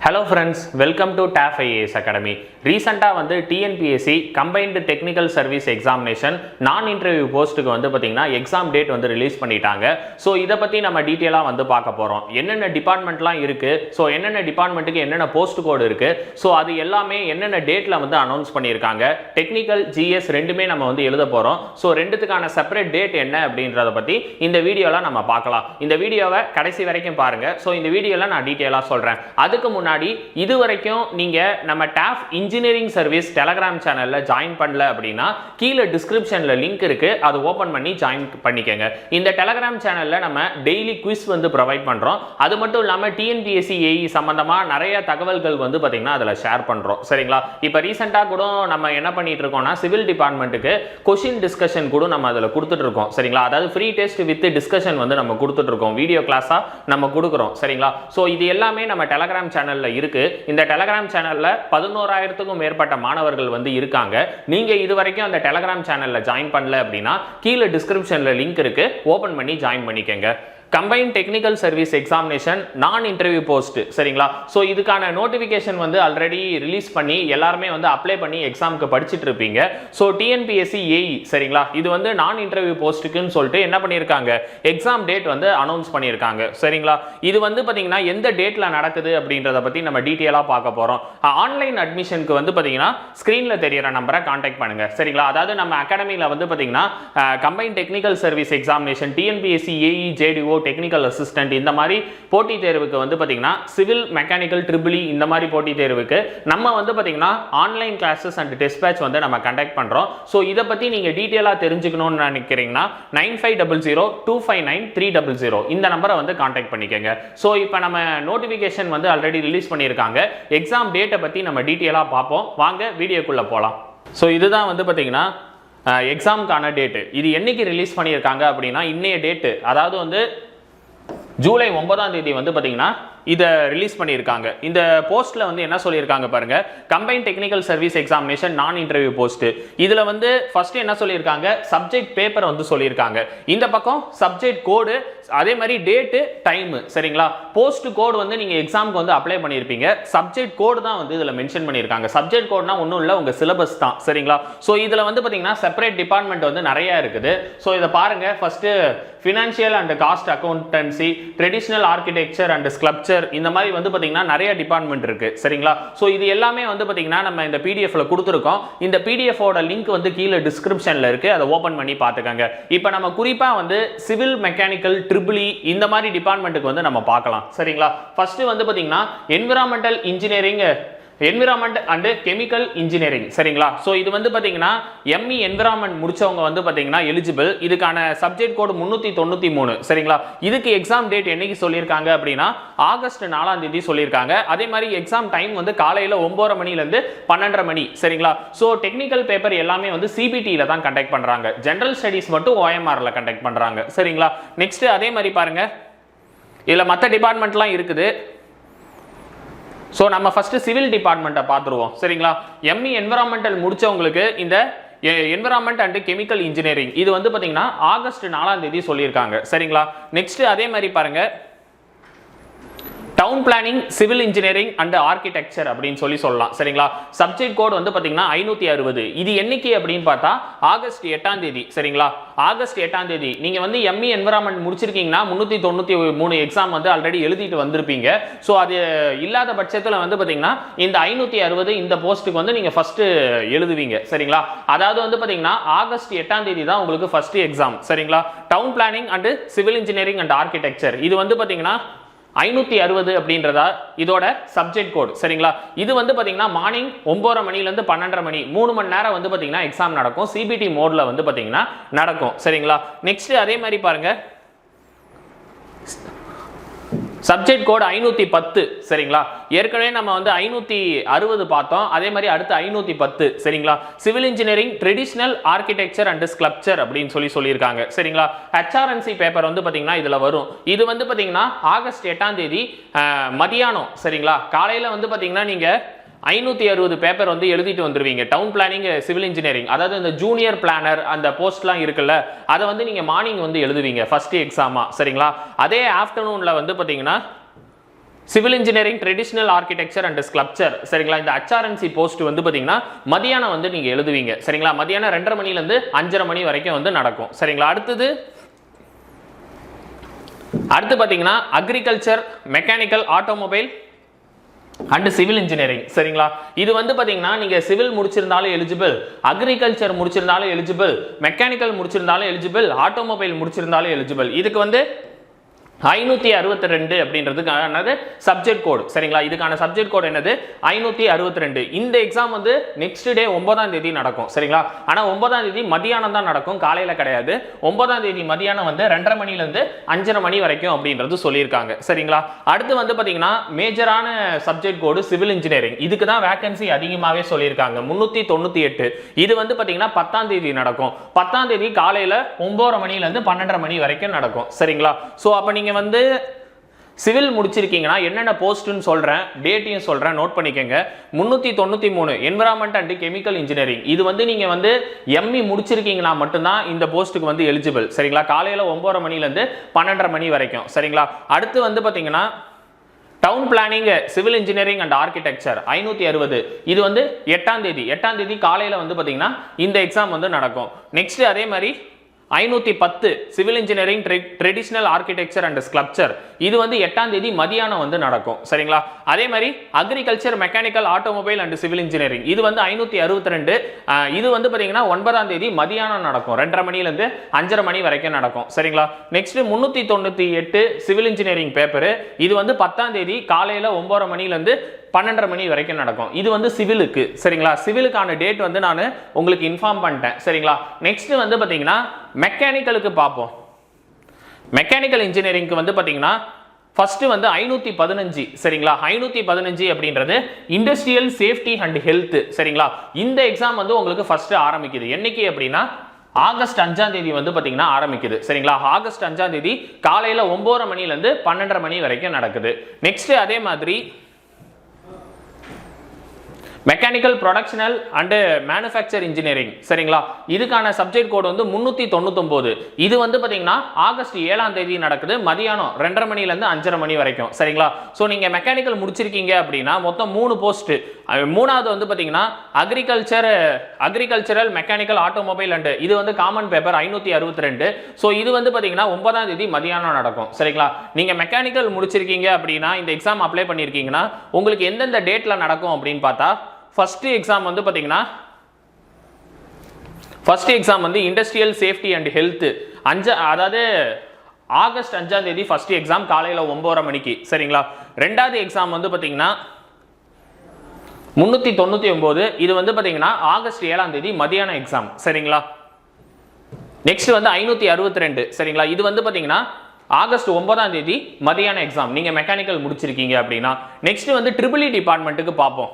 Hello friends, welcome to TAF IAS Academy. Recently வந்து TNPSC Combined Technical Service Examination non-interview போஸ்ட்டுக்கு வந்து பார்த்தீங்கன்னா exam date வந்து release பண்ணிட்டாங்க. ஸோ இதை பற்றி நம்ம டீட்டெயிலாக வந்து பார்க்க போகிறோம். என்னென்ன டிபார்ட்மெண்ட்லாம் இருக்குது, ஸோ என்னென்ன டிபார்ட்மெண்ட்டுக்கு என்னென்ன போஸ்ட் கோடு இருக்குது, ஸோ அது எல்லாமே என்னென்ன டேட்டில் வந்து அனௌன்ஸ் பண்ணியிருக்காங்க. டெக்னிக்கல் ஜிஎஸ் ரெண்டுமே நம்ம வந்து எழுத போகிறோம். ஸோ ரெண்டுத்துக்கான செப்பரேட் டேட் என்ன அப்படின்றத பற்றி இந்த வீடியோவில் நம்ம பார்க்கலாம். இந்த வீடியோவை கடைசி வரைக்கும் பாருங்கள். ஸோ இந்த வீடியோவில் நான் டீட்டெயிலாக சொல்கிறேன். அதுக்கு முன்னாடி இது வரைக்கும் நீங்க நம்ம டாஃப் இன்ஜினியரிங் சர்வீஸ் டெலகிராம் சேனல்ல ஜாயின் பண்ணல அப்படின்னா கீழே டிஸ்கிரிப்ஷன்ல லிங்க் இருக்கு, அது ஓபன் பண்ணி ஜாயின் பண்ணிக்கங்க. இந்த டெலகிராம் சேனல்ல நம்ம டெய்லி குவிஸ் வந்து ப்ரொவைட் பண்றோம். அது மட்டும் இல்லாம டிஎன்பிஎஸ்சி ஏஇ சம்பந்தமா நிறைய தகவல்கள் வந்து பாத்தீங்கன்னா அதுல ஷேர் பண்றோம். சரிங்களா? இப்ப ரீசெண்டா கூட நம்ம என்ன பண்ணிட்டு இருக்கோம்னா சிவில் டிபார்ட்மெண்ட்டுக்கு கொஸ்டின் டிஸ்கஷன் கூட நம்ம அதுல கொடுத்துட்டு இருக்கோம். சரிங்களா? அதாவது ஃப்ரீ டெஸ்ட் வித் டிஸ்கஷன் வந்து நம்ம கொடுத்துட்டு இருக்கோம், வீடியோ கிளாஸா நம்ம கொடுக்குறோம். சரிங்களா? சோ இது எல்லாமே நம்ம டெலகிராம் சேனல்ல இருக்கு. இந்த டெலகிராம் சேனல்ல 11,000க்கும் மேற்பட்ட மாணவர்கள் வந்து இருக்காங்க. நீங்க இதுவரைக்கும் அந்த டெலகிராம் சேனல்ல ஜாயின் பண்ணல அப்படின்னா கீழே டிஸ்கிரிப்ஷன்ல லிங்க் இருக்கு, ஓபன் பண்ணி ஜாயின் பண்ணிக்கங்க. கம்பைன்ட் டெக்னிக்கல் சர்வீஸ் எக்ஸாமினேஷன் நான் இன்டர்வியூ போஸ்ட். சரிங்களா? ஸோ இதுக்கான நோட்டிஃபிகேஷன் வந்து ஆல்ரெடி ரிலீஸ் பண்ணி எல்லாருமே வந்து அப்ளை பண்ணி எக்ஸாமுக்கு படிச்சுட்டு இருப்பீங்க. ஸோ டிஎன்பிஎஸ்சி ஏஇ சரிங்களா, இது வந்து நான் இன்டர்வியூ போஸ்ட்டுக்குன்னு சொல்லிட்டு என்ன பண்ணியிருக்காங்க, எக்ஸாம் டேட் வந்து அனௌன்ஸ் பண்ணியிருக்காங்க. சரிங்களா? இது வந்து பார்த்தீங்கன்னா எந்த டேட்ல நடக்குது அப்படின்றத பற்றி நம்ம டீட்டெயிலாக பார்க்க போகிறோம். ஆன்லைன் அட்மிஷனுக்கு வந்து பார்த்தீங்கன்னா ஸ்க்ரீனில் தெரியிற நம்பரை கான்டாக்ட் பண்ணுங்க. சரிங்களா? அதாவது நம்ம அகாடமியில் வந்து பார்த்தீங்கன்னா combined technical service examination TNPSC AE JDO technical assistant இந்த மாதிரி போட்டி தேர்வுக்கு வந்து பாத்தீங்கன்னா சிவில் மெக்கானிக்கல் ட்ரிபிள் இந்த மாதிரி போட்டி தேர்வுக்கு நம்ம வந்து பாத்தீங்கன்னா online classes and test batch வந்து நம்ம கண்டக்ட் பண்றோம். சோ இத பத்தி நீங்க டீடைலா தெரிஞ்சுக்கணும்னு நினைக்கிறீங்கன்னா 9500259300 இந்த நம்பரை வந்து கான்டாக்ட் பண்ணிக்கங்க. சோ இப்போ நம்ம நோட்டிபிகேஷன் வந்து ஆல்ரெடி ரிலீஸ் பண்ணியிருக்காங்க. எக்ஸாம் டேட்டை பத்தி நம்ம டீடைலா பார்ப்போம். வாங்க வீடியோக்குள்ள போலாம். சோ இதுதான் வந்து பாத்தீங்கன்னா எக்ஸாமுக்கான டேட்டு. இது என்னைக்கு ரிலீஸ் பண்ணியிருக்காங்க அப்படின்னா இன்னைய டேட்டு, அதாவது வந்து ஜூலை 9ஆம் தேதி வந்து பாத்தீங்கன்னா இதை ரிலீஸ் பண்ணியிருக்காங்க. இந்த போஸ்ட்ல வந்து என்ன சொல்லியிருக்காங்க பாருங்க, கம்பைன்ட் டெக்னிக்கல் சர்வீஸ் எக்ஸாமினேஷன் நான் இன்டர்வியூ போஸ்ட். இதுல வந்து ஃபர்ஸ்ட் என்ன சொல்லியிருக்காங்க, சப்ஜெக்ட் பேப்பர் வந்து சொல்லியிருக்காங்க. இந்த பக்கம் சப்ஜெக்ட் கோடு, அதே மாதிரி டேட்டு டைம். சரிங்களா? போஸ்ட் கோடு வந்து நீங்க எக்ஸாமுக்கு வந்து அப்ளை பண்ணியிருப்பீங்க. சப்ஜெக்ட் கோடு தான் வந்து இதுல மென்ஷன் பண்ணியிருக்காங்க. சப்ஜெக்ட் கோட்னா ஒன்றும் இல்லை, உங்க சிலபஸ் தான். சரிங்களா? ஸோ இதுல வந்து பாத்தீங்கன்னா செப்பரேட் டிபார்ட்மெண்ட் வந்து நிறைய இருக்குது. ஸோ இதை பாருங்க. First financial and cost accountancy, traditional architecture and sculpture, இந்த மாதிரி வந்து பாத்தீங்கன்னா நிறைய டிபார்ட்மெண்ட் இருக்கு. சரிங்களா? சோ இது எல்லாமே வந்து பாத்தீங்கன்னா நம்ம இந்த பிடிஎஃப்ல கொடுத்திருக்கோம். இந்த பிடிஎஃப் ஓட லிங்க் வந்து கீழே டிஸ்கிரிப்ஷன்ல இருக்கு, அதை ஓபன் பண்ணி பாத்துக்கங்க. இப்போ நம்ம குறிப்பா வந்து சிவில் மெக்கானிக்கல் ட்ரிபிள் இந்த மாதிரி டிபார்ட்மெண்ட்டுக்கு வந்து நம்ம பார்க்கலாம். சரிங்களா? ஃபர்ஸ்ட் வந்து பாத்தீங்கன்னா environmental engineering, environment and chemical engineering. சரிங்களா? ஸோ இது வந்து பார்த்தீங்கன்னா எம்இ என்விரான்மெண்ட் முடிச்சவங்க வந்து பார்த்தீங்கன்னா எலிஜிபிள். இதுக்கான சப்ஜெக்ட் கோடு 393. சரிங்களா? இதுக்கு எக்ஸாம் டேட் என்னைக்கு சொல்லியிருக்காங்க அப்படின்னா ஆகஸ்ட் 4ஆம் தேதி சொல்லியிருக்காங்க. அதே மாதிரி எக்ஸாம் டைம் வந்து காலையில் 9:30 மணிலேருந்து 12:30 மணி. சரிங்களா? ஸோ டெக்னிக்கல் பேப்பர் எல்லாமே வந்து சிபிடியில் தான் கண்டக்ட் பண்ணுறாங்க. ஜென்ரல் ஸ்டடீஸ் மட்டும் ஓஎம்ஆரில் கண்டக்ட் பண்ணுறாங்க. சரிங்களா? நெக்ஸ்ட் அதே மாதிரி பாருங்க, இதில் மற்ற டிபார்ட்மெண்ட்லாம் இருக்குது. ஸோ நம்ம ஃபர்ஸ்ட் சிவில் டிபார்ட்மெண்ட்டை பார்த்துருவோம். சரிங்களா? எம்இ என்விரான்மெண்டல் முடிச்சவங்களுக்கு இந்த என்விரான்மெண்ட் அண்ட் கெமிக்கல் இன்ஜினியரிங் இது வந்து பார்த்தீங்கன்னா ஆகஸ்ட் 4ஆம் தேதி சொல்லியிருக்காங்க. சரிங்களா? நெக்ஸ்ட் அதே மாதிரி பாருங்க, down planning, civil engineering and architecture அப்படின்னு சொல்லலாம். சரிங்களா? சப்ஜெக்ட் கோட் வந்து பாத்தீங்கன்னா 560. இது என்னைக்கு அப்படின்னு பார்த்தா ஆகஸ்ட் 8ஆம் தேதி. சரிங்களா? ஆகஸ்ட் 8ஆம் தேதி நீங்க வந்து எம்இ என்விரான்மெண்ட் முடிச்சிருக்கீங்கன்னா 393 எக்ஸாம் வந்து ஆல்ரெடி எழுதிட்டு வந்திருப்பீங்க. ஸோ அது இல்லாத பட்சத்தில் வந்து பாத்தீங்கன்னா இந்த 560 இந்த போஸ்ட்டுக்கு வந்து நீங்க ஃபர்ஸ்ட் எழுதுவீங்க. சரிங்களா? அதாவது வந்து பாத்தீங்கன்னா ஆகஸ்ட் 8ஆம் தேதி தான் உங்களுக்கு ஃபர்ஸ்ட் எக்ஸாம். சரிங்களா? Down planning and civil engineering and architecture இது வந்து பாத்தீங்கன்னா 560 அப்படின்றதா இதோட சப்ஜெக்ட் கோட். சரிங்களா? இது வந்து பாத்தீங்கன்னா மார்னிங் 9:30 மணிலேருந்து 12:30 மணி 3 மணி நேரம் வந்து பாத்தீங்கன்னா எக்ஸாம் நடக்கும். சிபிடி மோட்ல வந்து பாத்தீங்கன்னா நடக்கும். சரிங்களா? நெக்ஸ்ட் அதே மாதிரி பாருங்க, சப்ஜெக்ட் கோட் 510. சரிங்களா? ஏற்கனவே நம்ம வந்து 560 பார்த்தோம். அதே மாதிரி அடுத்து 510. சரிங்களா? Civil engineering, traditional architecture and sculpture அப்படின்னு சொல்லியிருக்காங்க. சரிங்களா? ஹெச்ஆர்என்சி பேப்பர் வந்து பாத்தீங்கன்னா இதுல வரும். இது வந்து பாத்தீங்கன்னா ஆகஸ்ட் 8ஆம் தேதி மதியானம். சரிங்களா? காலையில வந்து பாத்தீங்கன்னா நீங்க 560 பேப்பர் வந்து எழுதிட்டு வந்துருவீங்க. டவுன் பிளானிங், சிவில் இன்ஜினியரிங், அதாவது இந்த ஜூனியர் பிளானர் அந்த போஸ்ட்லாம் இருக்குல்ல, அதை வந்து நீங்க மார்னிங் வந்து எழுதுவீங்க ஃபர்ஸ்ட் எக்ஸாமா. சரிங்களா? அதே ஆஃப்டர்நூன்ல வந்து பாத்தீங்கன்னா civil engineering traditional architecture and sculpture சரிங்களா. இந்த HRNC போஸ்ட் வந்து பாத்தீங்கன்னா மதியானம் வந்து நீங்க எழுதுவீங்க சரிங்களா. மதியானம் 2:30 மணில இருந்து 5:30 மணி வரைக்கும் வந்து நடக்கும் சரிங்களா. அடுத்து பாத்தீங்கன்னா agriculture, mechanical, automobile and civil engineering சரிங்களா. இது வந்து பாத்தீங்கன்னா நீங்க சிவில் முடிச்சிருந்தாலும் எலிஜிபிள், அக்ரிகல்ச்சர் முடிச்சிருந்தாலும் எலிஜிபிள், மெக்கானிக்கல் முடிச்சிருந்தாலும் எலிஜிபிள், ஆட்டோமொபைல் முடிச்சிருந்தாலும் எலிஜிபிள். இதுக்கு வந்து 562 அப்படின்றதுக்கானது சப்ஜெக்ட் கோட் சரிங்களா. இதுக்கான சப்ஜெக்ட் கோட் என்னது 562. இந்த எக்ஸாம் வந்து நெக்ஸ்ட் டே 9ஆம் தேதி நடக்கும் சரிங்களா. ஆனா 9ஆம் தேதி மதியானம் தான் நடக்கும், காலையில கிடையாது. 9ஆம் தேதி மதியானம் வந்து 2:30 மணில இருந்து 5:30 மணி வரைக்கும் அப்படின்றது சொல்லியிருக்காங்க சரிங்களா. அடுத்து வந்து பாத்தீங்கன்னா மேஜரான சப்ஜெக்ட் கோடு சிவில் இன்ஜினியரிங். இதுக்கு தான் வேகன்சி அதிகமாகவே சொல்லியிருக்காங்க 398. இது வந்து பாத்தீங்கன்னா 10ஆம் தேதி நடக்கும். 10ஆம் தேதி காலையில 9:30 மணில இருந்து 12:30 மணி வரைக்கும் நடக்கும் சரிங்களா. சோ அப்ப நீங்க வந்து சிவில் முடிச்சிருக்கீங்கன்னா என்னென்ன போஸ்ட்னு சொல்றேன், டேட்டையும் சொல்றேன், நோட் பண்ணிக்கங்க. 393 என்விரான்மெண்ட் அண்ட் கெமிக்கல் இன்ஜினியரிங். இது வந்து நீங்க வந்து ME முடிச்சிருக்கீங்கன்னா மட்டும்தான் இந்த போஸ்ட்டுக்கு வந்து எலிஜிபிள் சரிங்களா. காலையில 9:30 மணில இருந்து 12:30 மணி வரைக்கும் சரிங்களா. அடுத்து வந்து பாத்தீங்கன்னா down planning, civil engineering and architecture 560. இது வந்து 8ஆம் தேதி காலையில வந்து பாத்தீங்கன்னா இந்த எக்ஸாம் வந்து நடக்கும். நெக்ஸ்ட் அதே மாதிரி 510 civil engineering traditional architecture and sculpture. இது வந்து 8ஆம் தேதி மதியானம் வந்து நடக்கும் சரிங்களா. அதே மாதிரி agriculture, mechanical, automobile and civil engineering. இது வந்து 562. இது வந்து பாத்தீங்கன்னா 9ஆம் தேதி மதியானம் நடக்கும், 2:30 மணில இருந்து 5:30 மணி வரைக்கும் நடக்கும் சரிங்களா. Next 398 civil engineering paper. இது வந்து 10ஆம் தேதி காலையில 9:30 மணில இருந்து 12:30 மணி வரைக்கும் நடக்கும். இது வந்து சிவிலுக்கு சரிங்களா. சிவிலுக்கான டேட் வந்து நான் உங்களுக்கு இன்ஃபார்ம் பண்ணிட்டேன் சரிங்களா. நெக்ஸ்ட் வந்து பாத்தீங்கன்னா மெக்கானிக்கலுக்கு பார்ப்போம். மெக்கானிக்கல் இன்ஜினியரிங்க்கு வந்து பாத்தீங்கன்னா ஃபர்ஸ்ட் வந்து 515 சரிங்களா. 515 அப்படின்றது இண்டஸ்ட்ரியல் சேஃப்டி அண்ட் ஹெல்த் சரிங்களா. இந்த எக்ஸாம் வந்து உங்களுக்கு ஃபர்ஸ்ட் ஆரம்பிக்குது என்னைக்கு அப்படின்னா ஆகஸ்ட் 5ஆம் தேதி வந்து பாத்தீங்கன்னா ஆரம்பிக்குது சரிங்களா. ஆகஸ்ட் 5ஆம் தேதி காலையில 9:30 மணில இருந்து 12:30 மணி வரைக்கும் நடக்குது. நெக்ஸ்ட் அதே மாதிரி மெக்கானிக்கல், ப்ரொடக்ஷனல் அண்ட் மேனுஃபேக்சர் இன்ஜினியரிங் சரிங்களா. இதுக்கான சப்ஜெக்ட் கோட் வந்து 399. இது வந்து பாத்தீங்கன்னா ஆகஸ்ட் 7ஆம் தேதி நடக்குது, மதியானம் 2:30 மணில இருந்து 5:30 மணி வரைக்கும் சரிங்களா. சோ நீங்க மெக்கானிக்கல் முடிச்சிருக்கீங்க அப்படின்னா மொத்தம் 3 போஸ்ட். மூணாவது வந்து பாத்தீங்கன்னா அக்ரிகல்ச்சரல், மெக்கானிக்கல், ஆட்டோமொபைல் அண்ட் இது வந்து காமன் பேப்பர் 562. சோ இது வந்து பாத்தீங்கன்னா 9ஆம் தேதி மதியானம் நடக்கும் சரிங்களா. நீங்க மெக்கானிக்கல் முடிச்சிருக்கீங்க அப்படின்னா இந்த எக்ஸாம் அப்ளை பண்ணிருக்கீங்கன்னா உங்களுக்கு எந்தெந்த டேட்ல நடக்கும் அப்படின்னு பார்த்தா ஃபர்ஸ்ட் எக்ஸாம் வந்து பாத்தீங்கன்னா இண்டஸ்ட்ரியல் சேஃப்டி அண்ட் ஹெல்த் அதாவது ஆகஸ்ட் 5ஆம் தேதி ஃபர்ஸ்ட் எக்ஸாம் காலையில 9:30 மணிக்கு சரிங்களா. ரெண்டாவது எக்ஸாம் வந்து பாத்தீங்கன்னா 399. இது வந்து பாத்தீங்கன்னா ஆகஸ்ட் 7ஆம் தேதி மதியான எக்ஸாம் சரிங்களா. நெக்ஸ்ட் வந்து 562 சரிங்களா. இது வந்து பாத்தீங்கன்னா ஆகஸ்ட் 9ஆம் தேதி மதியான எக்ஸாம் நீங்க மெக்கானிக்கல் முடிச்சிருக்கீங்க அப்படின்னா. நெக்ஸ்ட் வந்து EEE டிபார்ட்மெண்ட்டுக்கு பார்ப்போம்.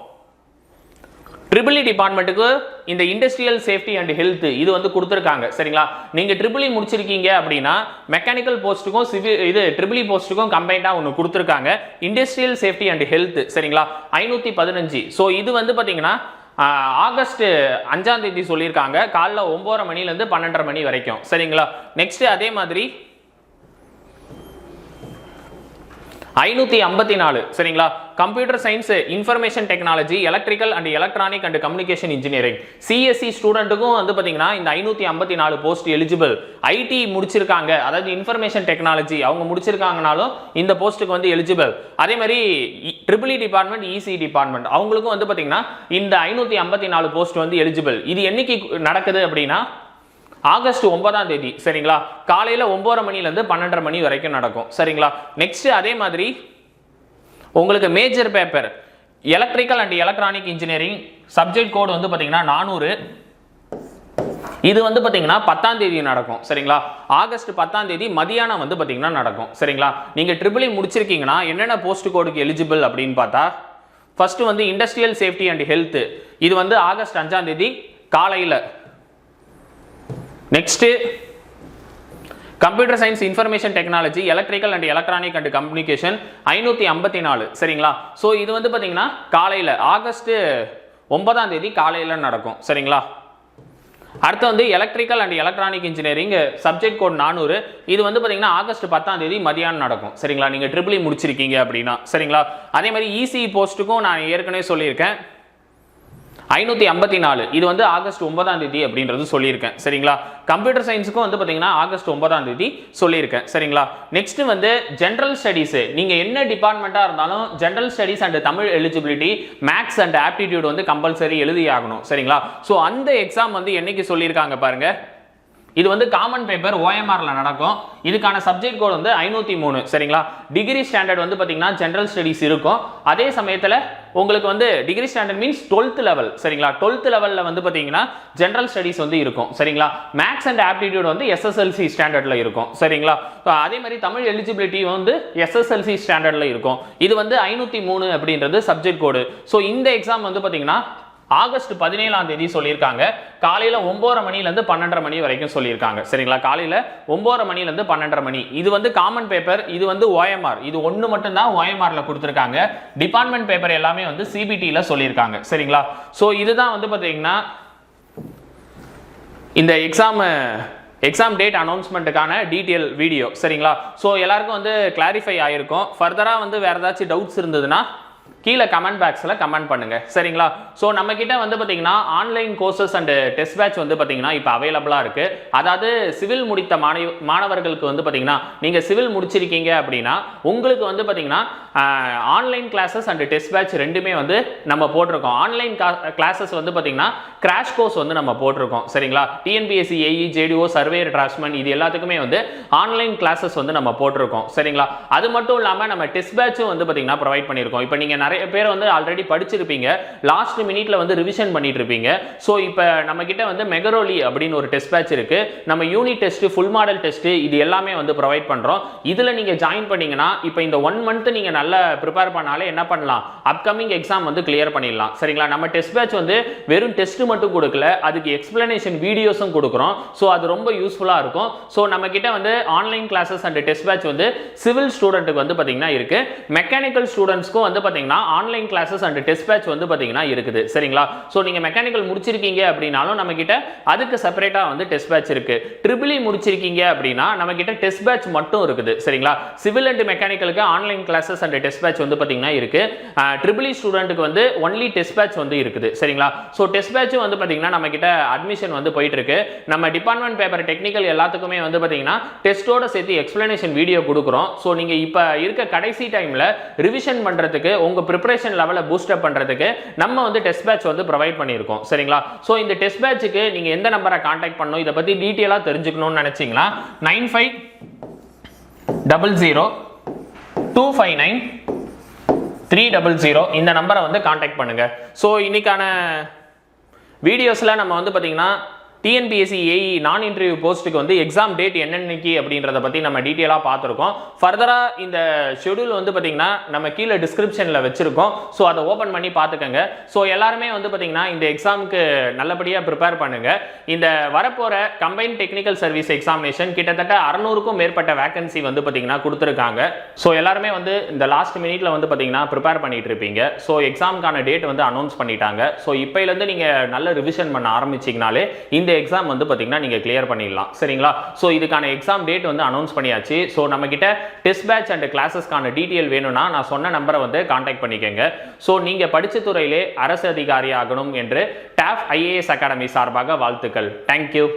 EEE டிபார்ட்மெண்ட்டுக்கு இந்த இண்டஸ்ட்ரியல் சேஃப்டி அண்ட் ஹெல்த் இது வந்து கொடுத்துருக்காங்க சரிங்களா. நீங்க EEE முடிச்சிருக்கீங்க அப்படின்னா மெக்கானிக்கல் போஸ்ட்டுக்கும் EEE போஸ்ட்டுக்கும் கம்பைண்டா ஒன்று கொடுத்துருக்காங்க, இண்டஸ்ட்ரியல் சேஃப்டி அண்ட் ஹெல்த் சரிங்களா. 515. ஸோ இது வந்து பாத்தீங்கன்னா ஆகஸ்ட் 5ஆம் தேதி சொல்லியிருக்காங்க, காலைல 9:30 மணில இருந்து 12:30 மணி வரைக்கும் சரிங்களா. நெக்ஸ்ட் அதே மாதிரி 554 சரிங்களா. Computer science, information technology, electrical and electronic and communication engineering. CSC ஸ்டூடெண்ட்டுக்கும் வந்து பாத்தீங்கன்னா இந்த 554 போஸ்ட் எலிஜிபிள். ஐடி முடிச்சிருக்காங்க, அதாவது இன்ஃபர்மேஷன் டெக்னாலஜி அவங்க முடிச்சிருக்காங்கனாலும் இந்த போஸ்ட்டுக்கு வந்து எலிஜிபிள். அதே மாதிரி EEE டிபார்ட்மெண்ட், EC டிபார்ட்மெண்ட் அவங்களுக்கும் வந்து பாத்தீங்கன்னா இந்த 554 போஸ்ட் வந்து எலிஜிபிள். இது என்னைக்கு நடக்குது அப்படின்னா ஆகஸ்ட் 9ஆம் தேதி சரிங்களா. காலையில 9:30 மணில இருந்து 12:30 மணி வரைக்கும் நடக்கும் சரிங்களா. நெக்ஸ்ட் அதே மாதிரி உங்களுக்கு major paper electrical and electronic engineering subject code வந்து பாத்தீங்கன்னா 400. இது வந்து பாத்தீங்கன்னா 10ஆம் தேதி நடக்கும் சரிங்களா. ஆகஸ்ட் 10ஆம் தேதி மதியானம் வந்து பாத்தீங்கன்னா நடக்கும் சரிங்களா. நீங்க EEE முடிச்சிருக்கீங்கன்னா என்னென்ன போஸ்ட் கோடுக்கு எலிஜிபிள் அப்படின்னு பார்த்தா ஃபர்ஸ்ட் வந்து இண்டஸ்ட்ரியல் சேஃப்டி அண்ட் ஹெல்த். இது வந்து ஆகஸ்ட் 5ஆம் தேதி காலையில. Next computer science, information technology, electrical and electronic and communication 554 சரிங்களா. ஸோ இது வந்து பாத்தீங்கன்னா காலையில ஆகஸ்ட் 9ஆம் தேதி காலையில நடக்கும் சரிங்களா. அடுத்து வந்து electrical and electronic engineering subject code 400. இது வந்து பார்த்தீங்கன்னா ஆகஸ்ட் 10ஆம் தேதி மதியானம் நடக்கும். சரிங்களா, நீங்கள் ட்ரிபிள் முடிச்சிருக்கீங்க அப்படின்னா. சரிங்களா, அதே மாதிரி இசிஇ போஸ்ட்டுக்கும் நான் ஏற்கனவே சொல்லியிருக்கேன் 554. இது வந்து ஆகஸ்ட் 9ஆம் தேதி அப்படின்றது சொல்லியிருக்கேன். சரிங்களா, கம்ப்யூட்டர் சயின்ஸுக்கும் வந்து பார்த்தீங்கன்னா ஆகஸ்ட் 9ஆம் தேதி சொல்லியிருக்கேன். சரிங்களா, நெக்ஸ்ட் வந்து ஜென்ரல் ஸ்டடீஸ். நீங்கள் என்ன டிபார்ட்மெண்ட்டாக இருந்தாலும் general studies and Tamil eligibility, maths and aptitude வந்து கம்பல்சரி எழுதி ஆகணும். சரிங்களா, ஸோ அந்த எக்ஸாம் வந்து என்னைக்கு சொல்லியிருக்காங்க பாருங்க. இது வந்து காமன் பேப்பர் OMRல நடக்கும். இதுக்கான சப்ஜெக்ட் கோட் வந்து 503. சரிங்களா, டிகிரி ஸ்டாண்டர்ட் வந்து பார்த்தீங்கன்னா ஜென்ரல் ஸ்டடீஸ் இருக்கும். அதே சமயத்தில் உங்களுக்கு வந்து degree standard means 12th level. சரிங்களா, 12th லெவலில் வந்து பார்த்தீங்கன்னா ஜென்ரல் ஸ்டடீஸ் வந்து இருக்கும். சரிங்களா, மேக்ஸ் அண்ட் ஆப்டிடியூட் வந்து SSLC ஸ்டாண்டர்டில் இருக்கும். சரிங்களா, அதே மாதிரி தமிழ் எலிஜிபிலிட்டி வந்து SSLC ஸ்டாண்டர்டில் இருக்கும். இது வந்து 503 அப்படின்றது சப்ஜெக்ட் கோடு. ஸோ இந்த எக்ஸாம் வந்து பார்த்தீங்கன்னா ஆகஸ்ட் 17ஆம் தேதி சொல்லியிருக்காங்க. காலையில் 9:30 மணிலேருந்து 12:30 மணி வரைக்கும் சொல்லியிருக்காங்க. சரிங்களா, காலையில் 9:30 மணிலேருந்து 12:30 மணி. இது வந்து காமன் பேப்பர், இது வந்து OMR. இது ஒன்று மட்டும்தான் OMRல கொடுத்துருக்காங்க. டிபார்ட்மெண்ட் பேப்பர் எல்லாமே வந்து CBTல சொல்லியிருக்காங்க. சரிங்களா, ஸோ இதுதான் வந்து பார்த்தீங்கன்னா இந்த எக்ஸாம் டேட் அனௌன்ஸ்மெண்ட்டுக்கான டீட்டெயில் வீடியோ. சரிங்களா, ஸோ எல்லாருக்கும் வந்து கிளாரிஃபை ஆகிருக்கும். ஃபர்தராக வந்து வேறு ஏதாச்சும் டவுட்ஸ் இருந்ததுன்னா கீழே கமெண்ட் பாக்ஸில் கமெண்ட் பண்ணுங்க. சரிங்களா, ஸோ நம்ம கிட்ட வந்து பார்த்தீங்கன்னா online courses and test batch வந்து பார்த்தீங்கன்னா இப்போ அவைலபிளாக இருக்கு. அதாவது சிவில் முடித்த மாணவர்களுக்கு வந்து பார்த்தீங்கன்னா நீங்கள் சிவில் முடிச்சிருக்கீங்க அப்படின்னா உங்களுக்கு வந்து பார்த்தீங்கன்னா online classes and test batch ரெண்டுமே வந்து நம்ம போட்டிருக்கோம். ஆன்லைன் கிளாஸஸ் வந்து பார்த்தீங்கன்னா கிராஷ் கோர்ஸ் வந்து நம்ம போட்டிருக்கோம். சரிங்களா, TNPSC AE JDO surveyor draughtsman இது எல்லாத்துக்குமே வந்து ஆன்லைன் கிளாஸஸ் வந்து நம்ம போட்டிருக்கோம். சரிங்களா, அது மட்டும் இல்லாமல் நம்ம டெஸ்ட் பேட்சும் வந்து பார்த்தீங்கன்னா ப்ரொவைட் பண்ணியிருக்கோம். இப்போ நீங்கள் நிறைய பேர் வந்து ஆல்ரெடி படிச்சிருப்பீங்க, லாஸ்ட் மினிட்ல வந்து ரிவிஷன் பண்ணிட்டு இருப்பீங்க. ஸோ இப்போ நம்ம கிட்ட வந்து மெகரோலி அப்படின்னு ஒரு டெஸ்ட் பேட்ச் இருக்கு. நம்ம unit test, full model test இது எல்லாமே வந்து ப்ரொவைட் பண்றோம். இதுல நீங்க ஜாயின் பண்ணீங்கன்னா இப்போ இந்த 1 மந்த் நீங்க நல்லா ப்ரிப்பேர் பண்ணாலே என்ன பண்ணலாம், அப்கமிங் எக்ஸாம் வந்து கிளியர் பண்ணிடலாம். சரிங்களா, நம்ம டெஸ்ட் பேட்ச் வந்து வெறும் டெஸ்ட் மட்டும் கொடுக்கல, அதுக்கு எக்ஸ்பிளனேஷன் வீடியோஸும் கொடுக்குறோம். ஸோ அது ரொம்ப யூஸ்ஃபுல்லா இருக்கும். ஸோ நம்ம கிட்ட வந்து online classes and test batch வந்து சிவில் ஸ்டூடெண்ட்டுக்கு வந்து பாத்தீங்கன்னா இருக்கு. மெக்கானிக்கல் ஸ்டூடெண்ட்ஸ்க்கும் வந்து பாத்தீங்கன்னா online classes and test batch வந்து பாத்தீங்கன்னா இருக்குது. சரிங்களா, சோ நீங்க மெக்கானிக்கல் முடிச்சிருக்கீங்க அப்படினாலும் நம்ம கிட்ட அதுக்கு செப்பரேட்டா வந்து டெஸ்ட் பேட்ச் இருக்கு. ட்ரிபிள் இ முடிச்சிருக்கீங்க அப்படினா நம்ம கிட்ட டெஸ்ட் பேட்ச் மட்டும் இருக்குது. சரிங்களா, சிவில் அண்ட் மெக்கானிக்கலுக்கு online classes and test batch வந்து பாத்தீங்கன்னா இருக்கு. ட்ரிபிள் இ ஸ்டூடெண்ட்க்கு வந்து ஒன்லி டெஸ்ட் பேட்ச் வந்து இருக்குது. சரிங்களா, சோ டெஸ்ட் பேட்ச் வந்து பாத்தீங்கன்னா நம்ம கிட்ட அட்மிஷன் வந்து போயிட்டு இருக்கு. நம்ம டிபார்ட்மெண்ட் பேப்பர் டெக்னிக்கல் எல்லாத்துக்குமே வந்து பாத்தீங்கன்னா டெஸ்டோட சேர்த்து எக்ஸ்பிளனேஷன் வீடியோ கொடுக்குறோம். சோ நீங்க இப்ப இருக்க கடைசி டைம்ல ரிவிஷன் பண்றதுக்கு உங்க ப்ரிப்பரேஷன் லெவலை பூஸ்ட் அப் பண்றதுக்கு நம்ம வந்து டெஸ்ட் பேட்ச் வந்து ப்ரொவைட் பண்ணியிருக்கோம். சரிங்களா, சோ இந்த டெஸ்ட் பேட்சுக்கு நீங்க எந்த நம்பரை கான்டாக்ட் பண்ணணும், இதை பத்தி டீட்டெயிலா தெரிஞ்சுக்கணும்னு நினைச்சீங்களா 9500259300 இந்த நம்பரை வந்து கான்டாக்ட் பண்ணுங்க. சோ இன்னைக்கான வீடியோஸ்ல நம்ம வந்து பாத்தீங்கன்னா TNPSC AE நான் இன்டர்வியூ போஸ்ட்டுக்கு வந்து எக்ஸாம் டேட் என்னன்னைக்கு அப்படின்றத பற்றி நம்ம டீட்டெயிலாக பார்த்துருக்கோம். ஃபர்தராக இந்த ஷெடியூல் வந்து பார்த்தீங்கன்னா நம்ம கீழே டிஸ்கிரிப்ஷனில் வச்சுருக்கோம். ஸோ அதை ஓப்பன் பண்ணி பார்த்துக்கோங்க. ஸோ எல்லாருமே வந்து பார்த்தீங்கன்னா இந்த எக்ஸாமுக்கு நல்லபடியாக ப்ரிப்பேர் பண்ணுங்கள். இந்த வரப்போகிற கம்பைன்ட் டெக்னிக்கல் சர்வீஸ் எக்ஸாமினேஷன் கிட்டத்தட்ட 600க்கும் மேற்பட்ட வேகன்சி வந்து பார்த்தீங்கன்னா கொடுத்துருக்காங்க. ஸோ எல்லாருமே வந்து இந்த லாஸ்ட் மினிட்ல வந்து பார்த்தீங்கன்னா ப்ரிப்பேர் பண்ணிட்டு இருப்பீங்க. ஸோ எக்ஸாமுக்கான டேட் வந்து அனௌன்ஸ் பண்ணிட்டாங்க. ஸோ இப்போலேருந்து நீங்கள் நல்ல ரிவிஷன் பண்ண ஆரம்பிச்சிங்கனாலே இந்த எக்ஸாம் வந்து பாத்தீங்கன்னா நீங்க கிளியர் பண்ணிடலாம். சரிங்களா, சோ இதுக்கான எக்ஸாம் டேட் வந்து அனௌன்ஸ் பண்ணியாச்சு. சோ நம்ம கிட்ட டெஸ்ட் பேட்ச் அண்ட் கிளாஸஸ்க்கான டீடைல் வேணும்னா நான் சொன்ன நம்பரை வந்து கான்டாக்ட் பண்ணிக்கங்க. சோ நீங்க படிச்ச துறையிலே அரசு அதிகாரி ஆகணும் என்று TAF IAS அகாடமி சார்பாக வாழ்த்துக்கள். தேங்க்யூ.